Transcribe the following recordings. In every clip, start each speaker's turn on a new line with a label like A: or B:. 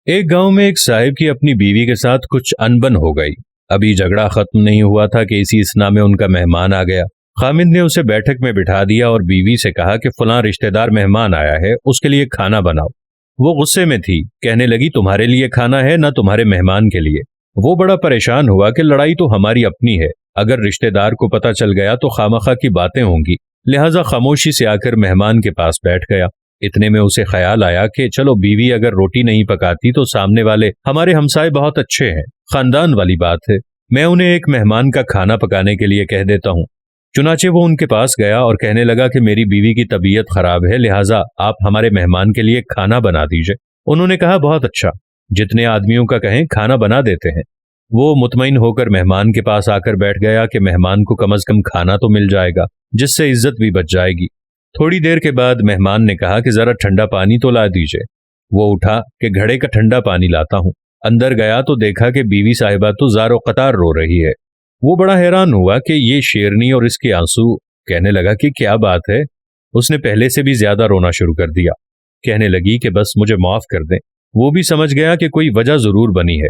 A: एक गांव में एक साहिब की अपनी बीवी के साथ कुछ अनबन हो गई। अभी झगड़ा खत्म नहीं हुआ था कि इसी इसना में उनका मेहमान आ गया। हामिद ने उसे बैठक में बिठा दिया और बीवी से कहा कि फलां रिश्तेदार मेहमान आया है, उसके लिए खाना बनाओ। वो गुस्से में थी, कहने लगी तुम्हारे लिए खाना है ना तुम्हारे मेहमान के लिए। वो बड़ा परेशान हुआ कि लड़ाई तो हमारी अपनी है, अगर रिश्तेदार को पता चल गया तो खामखा की बातें होंगी, लिहाजा खामोशी से आकर मेहमान के पास बैठ गया। इतने में उसे ख्याल आया कि चलो बीवी अगर रोटी नहीं पकाती तो सामने वाले हमारे हमसाए बहुत अच्छे हैं, खानदान वाली बात है, मैं उन्हें एक मेहमान का खाना पकाने के लिए कह देता हूँ। चुनाचे वो उनके पास गया और कहने लगा कि मेरी बीवी की तबीयत खराब है, लिहाजा आप हमारे मेहमान के लिए खाना बना दीजिए। उन्होंने कहा बहुत अच्छा, जितने आदमियों का कहें खाना बना देते हैं। वो मुतमईन होकर मेहमान के पास आकर बैठ गया कि मेहमान को कम से कम खाना तो मिल जाएगा, जिससे इज्जत भी बच जाएगी। थोड़ी देर के बाद मेहमान ने कहा कि जरा ठंडा पानी तो ला दीजिए। वो उठा कि घड़े का ठंडा पानी लाता हूँ। अंदर गया तो देखा कि बीवी साहिबा तो ज़ारो कतार रो रही है। वो बड़ा हैरान हुआ कि ये शेरनी और इसके आंसू। कहने लगा कि क्या बात है। उसने पहले से भी ज्यादा रोना शुरू कर दिया। कहने लगी कि बस मुझे माफ कर दें। वो भी समझ गया कि कोई वजह जरूर बनी है।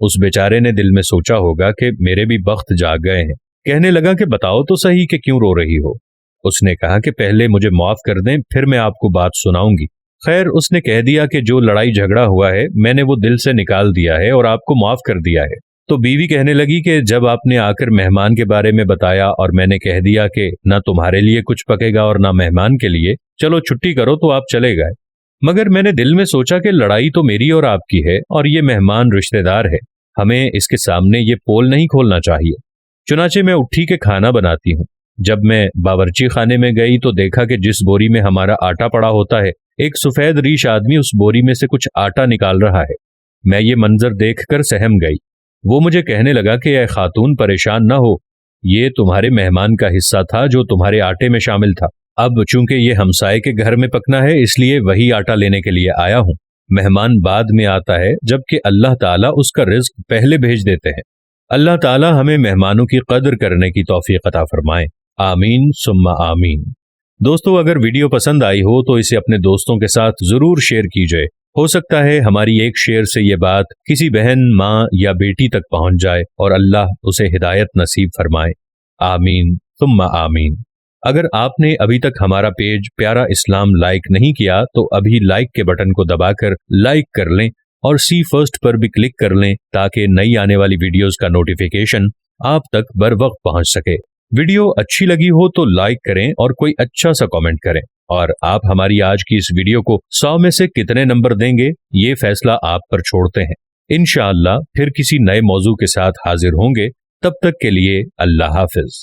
A: उस बेचारे ने दिल में सोचा होगा कि मेरे भी बख्त जाग गए हैं। कहने लगा कि बताओ तो सही कि क्यों रो रही हो। उसने कहा कि पहले मुझे माफ कर दें, फिर मैं आपको बात सुनाऊंगी। खैर, उसने कह दिया कि जो लड़ाई झगड़ा हुआ है मैंने वो दिल से निकाल दिया है और आपको माफ कर दिया है। तो बीवी कहने लगी कि जब आपने आकर मेहमान के बारे में बताया और मैंने कह दिया कि ना तुम्हारे लिए कुछ पकेगा और ना मेहमान के लिए, चलो छुट्टी करो, तो आप चले गए। मगर मैंने दिल में सोचा कि लड़ाई तो मेरी और आपकी है और ये मेहमान रिश्तेदार है, हमें इसके सामने ये पोल नहीं खोलना चाहिए। चुनाचे मैं उठी के खाना बनाती हूँ। जब मैं बावर्ची खाने में गई तो देखा कि जिस बोरी में हमारा आटा पड़ा होता है, एक सफेद रीश आदमी उस बोरी में से कुछ आटा निकाल रहा है। मैं ये मंजर देखकर सहम गई। वो मुझे कहने लगा कि ऐ खातून, परेशान ना हो, ये तुम्हारे मेहमान का हिस्सा था जो तुम्हारे आटे में शामिल था। अब चूंकि ये हमसाए के घर में पकना है, इसलिए वही आटा लेने के लिए आया हूँ। मेहमान बाद में आता है, जबकि अल्लाह ताला उसका रिज्क पहले भेज देते हैं। अल्लाह ताला हमें मेहमानों की कदर करने की तौफीक अता फरमाए। आमीन सुम्मा आमीन। दोस्तों, अगर वीडियो पसंद आई हो तो इसे अपने दोस्तों के साथ जरूर शेयर कीजिए। हो सकता है हमारी एक शेयर से ये बात किसी बहन, माँ या बेटी तक पहुंच जाए और अल्लाह उसे हिदायत नसीब फरमाए। आमीन सुम्मा आमीन। अगर आपने अभी तक हमारा पेज प्यारा इस्लाम लाइक नहीं किया तो अभी लाइक के बटन को दबाकर लाइक कर लें और सी फर्स्ट पर भी क्लिक कर लें, ताकि नई आने वाली वीडियोस का नोटिफिकेशन आप तक बर वक्त पहुंच सके। वीडियो अच्छी लगी हो तो लाइक करें और कोई अच्छा सा कमेंट करें। और आप हमारी आज की इस वीडियो को 100 में से कितने नंबर देंगे, ये फैसला आप पर छोड़ते हैं। इंशाअल्लाह फिर किसी नए मौजू के साथ हाजिर होंगे। तब तक के लिए अल्लाह हाफिज।